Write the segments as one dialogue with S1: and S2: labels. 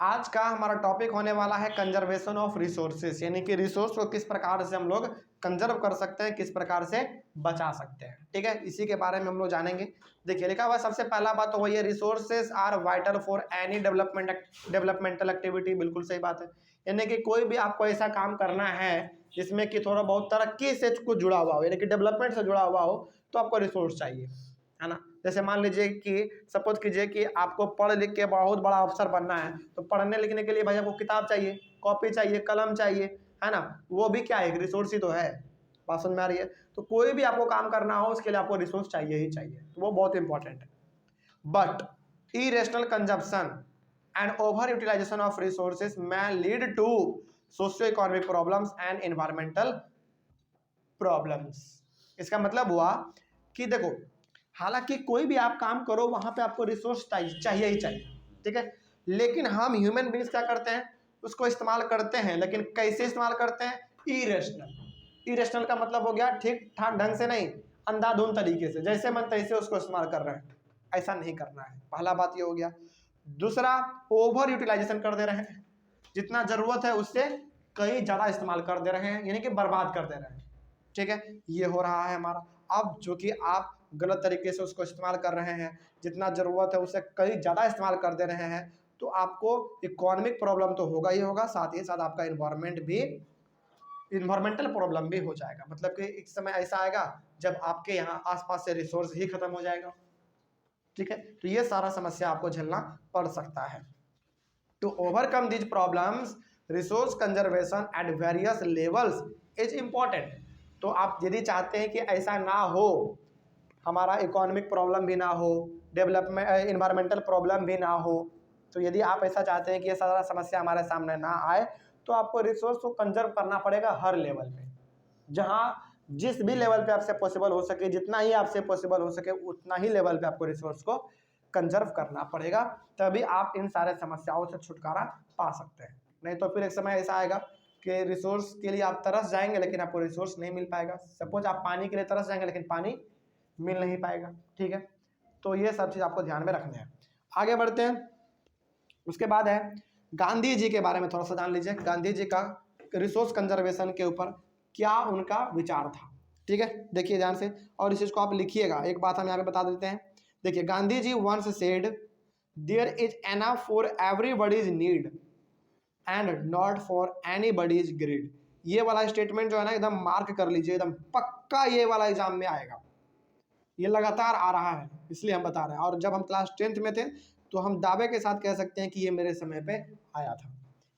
S1: आज का हमारा टॉपिक होने वाला है कंजर्वेशन ऑफ रिसोर्सेस, यानी कि रिसोर्स को किस प्रकार से हम लोग कंजर्व कर सकते हैं, किस प्रकार से बचा सकते हैं। ठीक है, इसी के बारे में हम लोग जानेंगे। देखिए लिखा हुआ सबसे पहला बात तो वही है, resources are vital for any developmental activity. बिल्कुल सही बात है, यानी कि कोई भी आपको ऐसा काम करना है जिसमें कि थोड़ा बहुत तरक्की से कुछ जुड़ा हुआ हो, यानी कि डेवलपमेंट से जुड़ा हुआ हो, तो आपको रिसोर्स चाहिए, है ना। जैसे मान लीजिए कि सपोज कीजिए कि आपको पढ़ लिख के बहुत बड़ा अफसर बनना है, तो पढ़ने लिखने के लिए भाई आपको किताब चाहिए, कॉपी चाहिए, कलम चाहिए, है ना। वो भी क्या है, एक रिसोर्स ही तो है। बात समझ में आ रही है। तो कोई भी आपको काम करना हो उसके लिए आपको रिसोर्स चाहिए ही चाहिए, तो वो बहुत इंपॉर्टेंट है। But irrational consumption and over utilization of resources may lead to socio-economic problems and environmental problems। इसका मतलब हुआ कि देखो, हालांकि कोई भी आप काम करो वहां पे आपको रिसोर्स चाहिए ही चाहिए, ठीक है। लेकिन हम ह्यूमन बींग्स क्या करते हैं, उसको इस्तेमाल करते हैं, लेकिन कैसे इस्तेमाल करते हैं, इरेशनल। इरेशनल का मतलब हो गया ठीक ठाक ढंग से नहीं, अंधाधुंध तरीके से, जैसे मन तैसे उसको इस्तेमाल कर रहे हैं। ऐसा नहीं करना है, पहला बात ये हो गया। दूसरा, ओवर यूटिलाइजेशन कर दे रहे हैं, जितना जरूरत है उससे कहीं ज्यादा इस्तेमाल कर दे रहे हैं, यानी कि बर्बाद कर दे रहे हैं। ठीक है, ये हो रहा है हमारा। अब जो कि आप गलत तरीके से उसको इस्तेमाल कर रहे हैं, जितना ज़रूरत है उससे कई ज़्यादा इस्तेमाल कर दे रहे हैं, तो आपको इकोनॉमिक प्रॉब्लम तो होगा ही होगा, साथ ही साथ आपका इन्वायरमेंटल प्रॉब्लम भी हो जाएगा। मतलब कि एक समय ऐसा आएगा जब आपके यहाँ आसपास से रिसोर्स ही खत्म हो जाएगा। ठीक है, तो ये सारा समस्या आपको झेलना पड़ सकता है। To overcome these problems, resource conservation at various levels is important. तो आप यदि चाहते हैं कि ऐसा ना हो, हमारा इकोनॉमिक प्रॉब्लम भी ना हो, डेवलपमेंट इन्वायरमेंटल प्रॉब्लम भी ना हो, तो यदि आप ऐसा चाहते हैं कि ये सारा समस्या हमारे सामने ना आए, तो आपको रिसोर्स को कंजर्व करना पड़ेगा हर लेवल पे। जहाँ जिस भी लेवल पे आपसे पॉसिबल हो सके, जितना ही आपसे पॉसिबल हो सके, उतना ही लेवल पे आपको रिसोर्स को कंजर्व करना पड़ेगा, तभी आप इन सारे समस्याओं से छुटकारा पा सकते हैं। नहीं तो फिर एक समय ऐसा आएगा कि रिसोर्स के लिए आप तरस जाएंगे लेकिन आपको रिसोर्स नहीं मिल पाएगा। सपोज आप पानी के लिए तरस जाएंगे लेकिन पानी मिल नहीं पाएगा। ठीक है, तो ये सब चीज़ आपको ध्यान में रखने हैं। आगे बढ़ते हैं, उसके बाद है गांधी जी के बारे में थोड़ा सा जान लीजिए। गांधी जी का रिसोर्स कंजर्वेशन के ऊपर क्या उनका विचार था। ठीक है, देखिए ध्यान से, और इस चीज़ को आप लिखिएगा। एक बात हम यहाँ पे बता देते हैं, देखिए Gandhi ji once said there is enough for everybody's need and not for anybody's greed. ये वाला स्टेटमेंट जो है ना, एकदम मार्क कर लीजिए, एकदम पक्का ये वाला एग्जाम में आएगा। ये लगातार आ रहा है, इसलिए हम बता रहे हैं। और जब हम क्लास 10th में थे तो हम दावे के साथ कह सकते हैं कि ये मेरे समय पे आया था।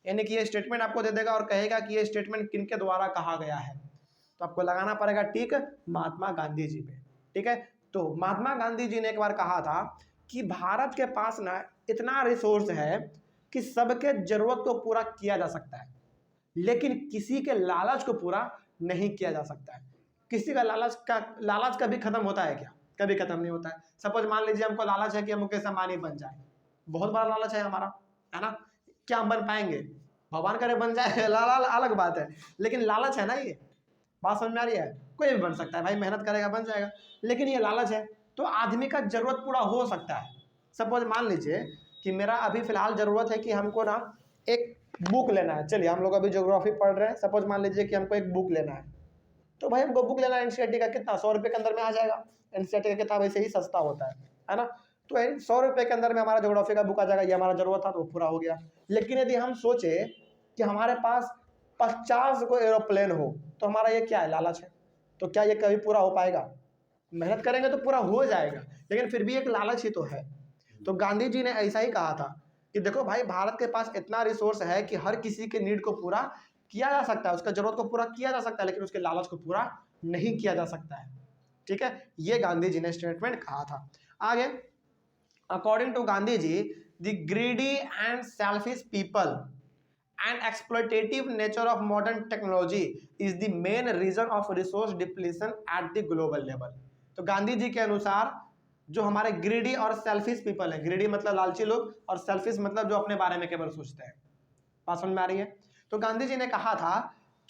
S1: यानी कि ये स्टेटमेंट आपको दे देगा और कहेगा कि ये स्टेटमेंट किनके द्वारा कहा गया है, तो आपको लगाना पड़ेगा टिक महात्मा गांधी जी पे। ठीक है, तो महात्मा गांधी जी ने एक बार कहा था कि भारत के पास ना इतना रिसोर्स है कि सबके जरूरत को पूरा किया जा सकता है, लेकिन किसी के लालच को पूरा नहीं किया जा सकता है। किसी का लालच कभी खत्म होता है क्या? कभी खत्म नहीं होता है। सपोज मान लीजिए हमको लालच है कि हम मुकेश अंबानी बन जाए, बहुत बड़ा लालच है हमारा, है ना। क्या हम बन पाएंगे? भगवान करे बन जाए, लाल अलग बात है, लेकिन लालच है ना ये। बात समझ में आ रही है? कोई भी बन सकता है भाई, मेहनत करेगा बन जाएगा, लेकिन ये लालच है। तो आदमी का जरूरत पूरा हो सकता है। सपोज मान लीजिए कि मेरा अभी फिलहाल जरूरत है कि हमको ना एक बुक लेना है। चलिए हम लोग अभी ज्योग्राफी पढ़ रहे हैं, सपोज मान लीजिए कि हमको एक बुक लेना है, तो भाई हमको बुक लेना है एनसीईआरटी का, कितना 100 रुपये के अंदर में आ जाएगा। एनसीईआरटी का किताब ऐसे ही सस्ता होता है ना। तो 100 रुपये के अंदर में हमारा ज्योग्राफी का बुक आ जाएगा, ये हमारा जरूरत था तो वो पूरा हो गया। लेकिन यदि हम सोचे कि हमारे पास 50 को एरोप्लेन हो, तो हमारा ये क्या है, लालच है। तो क्या ये कभी पूरा हो पाएगा? मेहनत करेंगे तो पूरा हो जाएगा, लेकिन फिर भी एक लालच ही तो है। तो गांधी जी ने ऐसा ही कहा था कि देखो भाई, भारत के पास इतना रिसोर्स है कि हर किसी के नीड को पूरा किया जा सकता है, उसका जरूरत को पूरा किया जा सकता है, लेकिन उसके लालच को पूरा नहीं किया जा सकता है। ठीक है, ये गांधी जी ने स्टेटमेंट कहा था। आगे, according to Gandhi ji, the greedy and selfish people and exploitative nature of modern technology is the main reason of resource depletion at the global level। तो गांधी जी के अनुसार जो हमारे ग्रीडी और सेल्फिश पीपल है, ग्रीडी मतलब लालची लोग और सेल्फिश मतलब जो अपने बारे में केवल सोचते हैं। बात समझ में आ रही है? तो गांधी जी ने कहा था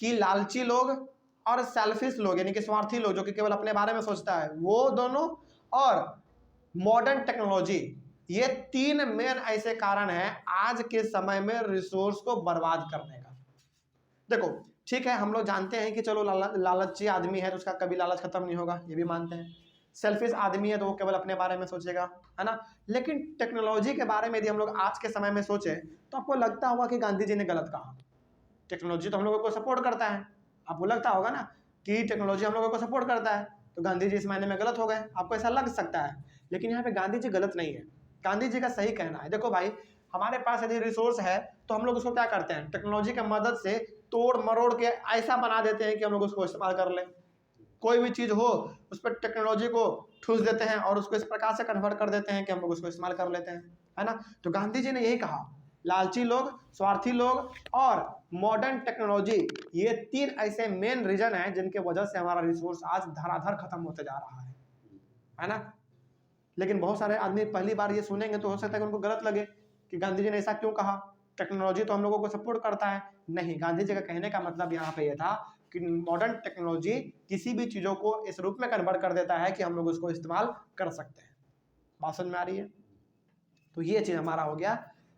S1: कि लालची लोग और सेल्फिश लोग, यानी कि स्वार्थी लोग जो कि केवल अपने बारे में सोचता है, वो दोनों और मॉडर्न टेक्नोलॉजी ये 3 मेन ऐसे कारण हैं आज के समय में रिसोर्स को बर्बाद करने का। देखो ठीक है, हम लोग जानते हैं कि चलो लालची आदमी है तो उसका कभी लालच खत्म नहीं होगा, ये भी मानते हैं। सेल्फिश आदमी है तो वो केवल अपने बारे में सोचेगा, है ना। लेकिन टेक्नोलॉजी के बारे में यदि हम लोग आज के समय में सोचें तो आपको लगता होगा कि गांधी जी ने गलत कहा। टेक्नोलॉजी तो हम लोगों को सपोर्ट करता है, आपको लगता होगा ना कि टेक्नोलॉजी हम लोगों को सपोर्ट करता है, तो गांधी जी इस मायने में गलत हो गए, आपको ऐसा लग सकता है। लेकिन यहाँ पे गांधी जी गलत नहीं है, गांधी जी का सही कहना है। देखो भाई, हमारे पास यदि रिसोर्स है तो हम लोग उसको क्या करते हैं, टेक्नोलॉजी की मदद से तोड़ मरोड़ के ऐसा बना देते हैं कि हम लोग उसको इस्तेमाल कर लें। कोई भी चीज़ हो उस पर टेक्नोलॉजी को ठूस देते हैं और उसको इस प्रकार से कन्वर्ट कर देते हैं कि हम लोग उसको इस्तेमाल कर लेते हैं, है ना। तो गांधी जी ने यही कहा, लालची लोग, स्वार्थी लोग और मॉडर्न टेक्नोलॉजी, ये 3 ऐसे मेन रीजन हैं जिनके वजह से हमारा रिसोर्स आज धड़ाधड़ खत्म होते जा रहा है ना। लेकिन बहुत सारे आदमी पहली बार ये सुनेंगे तो हो सकता है कि उनको गलत लगे कि गांधी जी ने ऐसा क्यों कहा, टेक्नोलॉजी तो हम लोगों को सपोर्ट करता है। नहीं, गांधी जी का कहने का मतलब यहाँ पे ये था कि मॉडर्न टेक्नोलॉजी किसी भी चीज़ों को इस रूप में कन्वर्ट कर देता है कि हम लोग उसको इस्तेमाल कर सकते हैं। बात समझ में आ रही है? तो ये चीज़ हमारा हो गया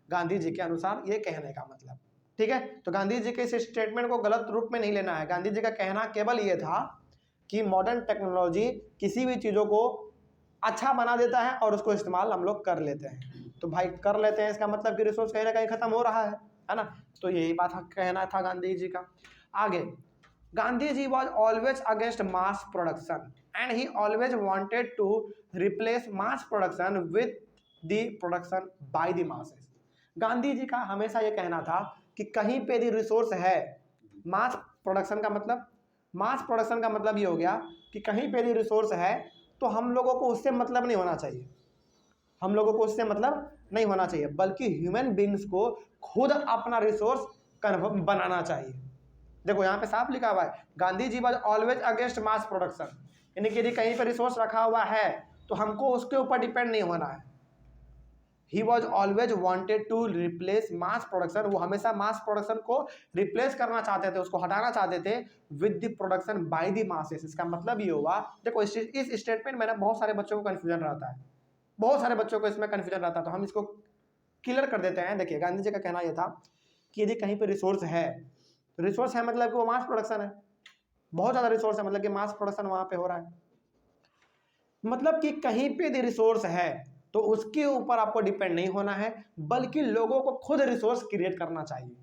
S1: गांधी जी के अनुसार ये कहने का मतलब, ठीक है। तो गांधी जी के इस स्टेटमेंट को गलत रूप में नहीं लेना है। गांधी जी का कहना केवल ये था कि मॉडर्न टेक्नोलॉजी किसी भी चीज़ों को अच्छा बना देता है और उसको इस्तेमाल हम लोग कर लेते हैं। तो भाई कर लेते हैं, इसका मतलब कि रिसोर्स कहीं ना कहीं खत्म हो रहा है ना। तो यही बात कहना था गांधी जी का। आगे, Gandhi ji was always against mass production and he always wanted to replace mass production with the production by the masses. Gandhi ji का हमेशा ये कहना था कि कहीं पे भी रिसोर्स है, मास प्रोडक्शन का मतलब ये हो गया कि कहीं पे भी रिसोर्स है तो हम लोगों को उससे मतलब नहीं होना चाहिए, हम लोगों को उससे मतलब नहीं होना चाहिए, बल्कि ह्यूमन बींग्स को खुद अपना रिसोर्स बनाना चाहिए। देखो यहाँ पे साफ लिखा हुआ है, Gandhi ji was always against mass production, यानी कि यदि कहीं पर रिसोर्स रखा हुआ है तो हमको उसके ऊपर डिपेंड नहीं होना है। He was always wanted to replace mass production, वो हमेशा मास प्रोडक्शन को रिप्लेस करना चाहते थे, उसको हटाना चाहते थे with the production by the masses. इसका मतलब ये हुआ, देखो इस स्टेटमेंट में ना बहुत सारे बच्चों को कन्फ्यूजन रहता है, बहुत सारे बच्चों को इसमें कन्फ्यूजन रहता है, तो हम इसको क्लियर कर देते हैं। देखिए गांधी जी का कहना यह था कि यदि कहीं पर रिसोर्स है, रिसोर्स है मतलब कि वो मास प्रोडक्शन है, बहुत ज़्यादा रिसोर्स है मतलब कि मास प्रोडक्शन वहाँ पे हो रहा है, मतलब कि कहीं पे भी रिसोर्स है तो उसके ऊपर आपको डिपेंड नहीं होना है, बल्कि लोगों को खुद रिसोर्स क्रिएट करना चाहिए।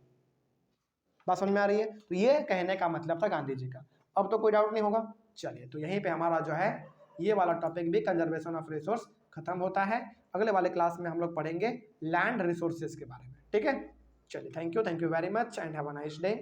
S1: बात समझ में आ रही है? तो ये कहने का मतलब था गांधी जी का। अब तो कोई डाउट नहीं होगा। चलिए, तो यहीं पे हमारा जो है ये वाला टॉपिक भी कंजर्वेशन ऑफ रिसोर्स खत्म होता है। अगले वाले क्लास में हम लोग पढ़ेंगे लैंड रिसोर्सेज के बारे में, ठीक है। चलिए, thank you very much and have a nice day.